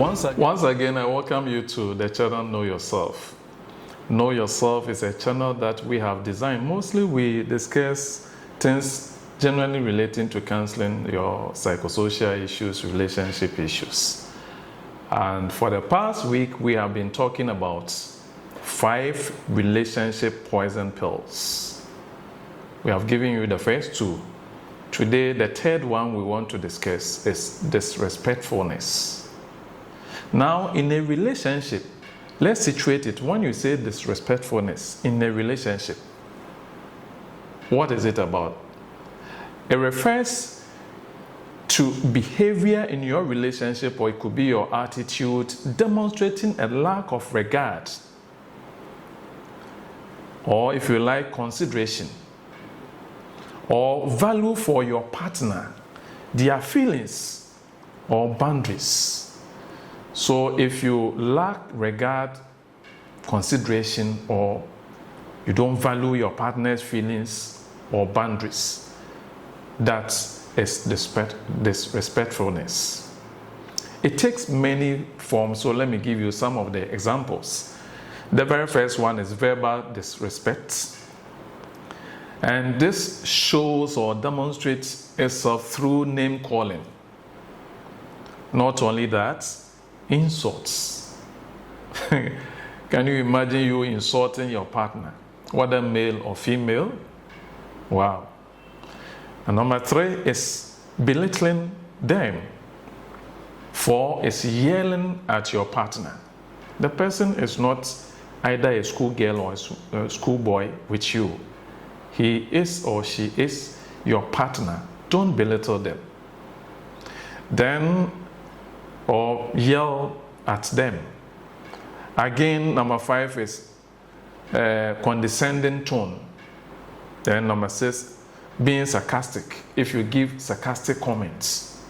Once again, I welcome you to the channel Know Yourself. Know Yourself is a channel that we have designed. Mostly we discuss things generally relating to counseling, your psychosocial issues, relationship issues. And for the past week, we have been talking about 5 relationship poison pills. We have given you the first 2. Today, the third one we want to discuss is disrespectfulness. Now, in a relationship, let's situate it. When you say disrespectfulness in a relationship, what is it about? It refers to behavior in your relationship, or it could be your attitude, demonstrating a lack of regard, or if you like, consideration, or value for your partner, their feelings, or boundaries. So if you lack regard, consideration, or you don't value your partner's feelings or boundaries, that is disrespectfulness. It takes many forms, so let me give you some of the examples. The very first one is verbal disrespect. And this shows or demonstrates itself through name calling. Not only that, insults. Can you imagine you insulting your partner, whether male or female? Wow. And number 3 is belittling them. 4 is yelling at your partner. The person is not either a schoolgirl or a schoolboy with you. He is or she is your partner. Don't belittle them. Then, or yell at them. Again, number 5 is condescending tone. Then number 6, being sarcastic. If you give sarcastic comments,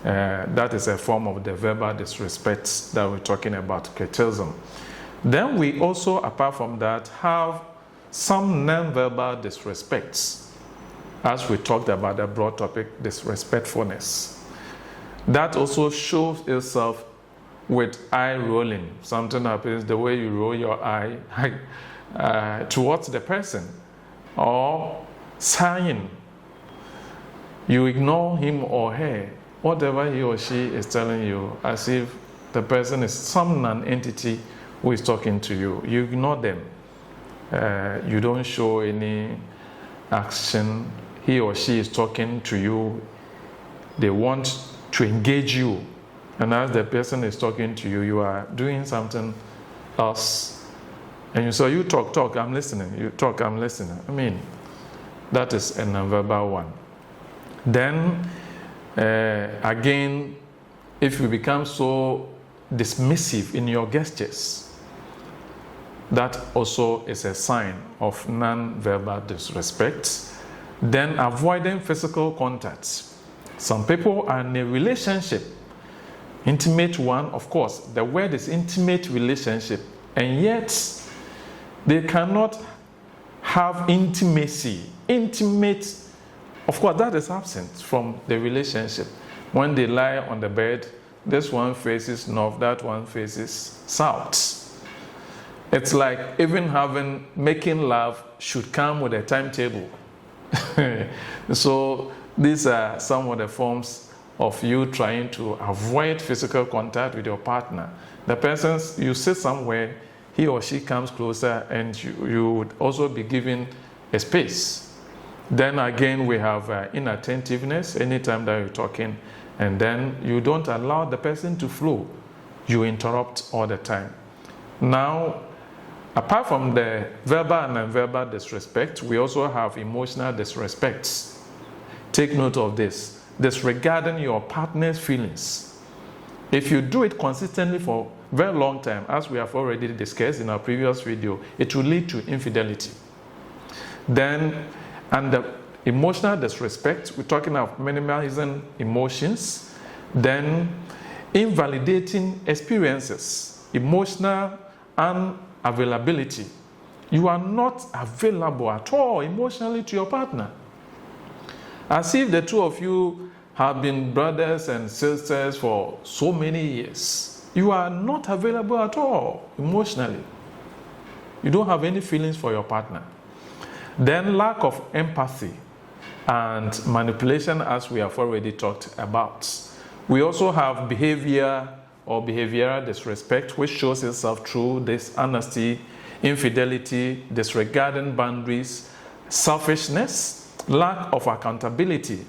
that is a form of the verbal disrespect that we're talking about, criticism. Then we also, apart from that, have some non-verbal disrespects, as we talked about the broad topic, disrespectfulness. That also shows itself with eye rolling. Something happens, the way you roll your eye towards the person, or sighing. You ignore him or her, whatever he or she is telling you, as if the person is some non-entity who is talking to you. You ignore them. You don't show any action. He or she is talking to you. They want to engage you. And as the person is talking to you, you are doing something else. And you say, you talk, I'm listening. You talk, I'm listening. I mean, that is a nonverbal one. Then, again, if you become so dismissive in your gestures, that also is a sign of non-verbal disrespect. Then avoiding physical contact. Some people are in a relationship, intimate one, of course. The word is intimate relationship, and yet they cannot have intimacy. Intimate, of course, that is absent from the relationship. When they lie on the bed, this one faces north, that one faces south. It's like even making love should come with a timetable. So these are some of the forms of you trying to avoid physical contact with your partner. The person, you sit somewhere, he or she comes closer, and you would also be given a space. Then again, we have inattentiveness anytime that you're talking, and then you don't allow the person to flow. You interrupt all the time. Now, apart from the verbal and non-verbal disrespect, we also have emotional disrespect. Take note of this. Disregarding your partner's feelings. If you do it consistently for a very long time, as we have already discussed in our previous video, it will lead to infidelity. Then, under emotional disrespect, we're talking of minimizing emotions. Then, invalidating experiences, emotional unavailability. You are not available at all emotionally to your partner. As if the two of you have been brothers and sisters for so many years. You are not available at all emotionally. You don't have any feelings for your partner. Then lack of empathy and manipulation, as we have already talked about. We also have behavior or behavioral disrespect, which shows itself through dishonesty, infidelity, disregarding boundaries, selfishness, lack of accountability,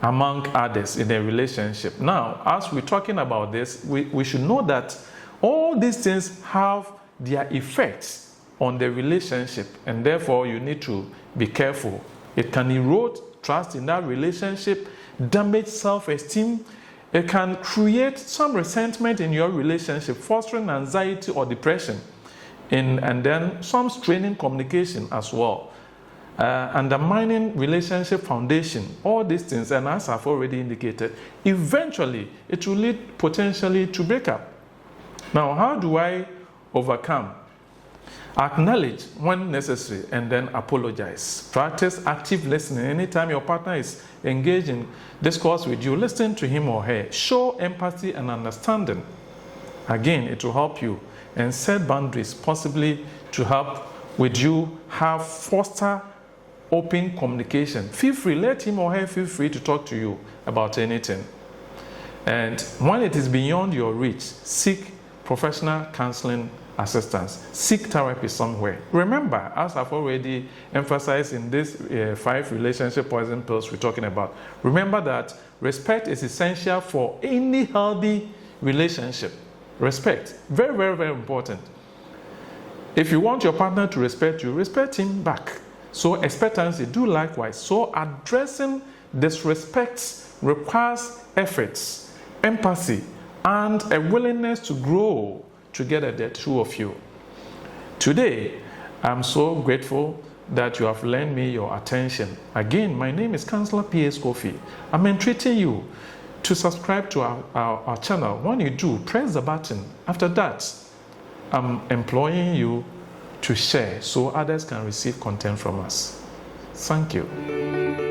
among others in a relationship. Now, as we're talking about this, we should know that all these things have their effects on the relationship, and therefore you need to be careful. It can erode trust in that relationship, damage self-esteem. It can create some resentment in your relationship, fostering anxiety or depression, and then some straining communication as well, undermining relationship foundation, all these things. And as I've already indicated, eventually it will lead potentially to breakup. Now, how do I overcome? Acknowledge when necessary and then apologize. Practice active listening. Anytime your partner is engaged in discourse with you, listen to him or her. Show empathy and understanding. Again, it will help you. And set boundaries, possibly to help with you foster open communication. Feel free, let him or her feel free to talk to you about anything. And when it is beyond your reach, seek professional counseling assistance. Seek therapy somewhere. Remember, as I've already emphasized in this 5 relationship poison pills we're talking about, remember that respect is essential for any healthy relationship. Respect. Very, very, very important. If you want your partner to respect you, respect him back. So expectancy, do likewise. So addressing disrespect requires efforts, empathy, and a willingness to grow together, the two of you. Today, I'm so grateful that you have lent me your attention. Again, my name is Counselor P.S. Kofi. I'm entreating you to subscribe to our channel. When you do, press the button. After that, I'm employing you to share so others can receive content from us. Thank you.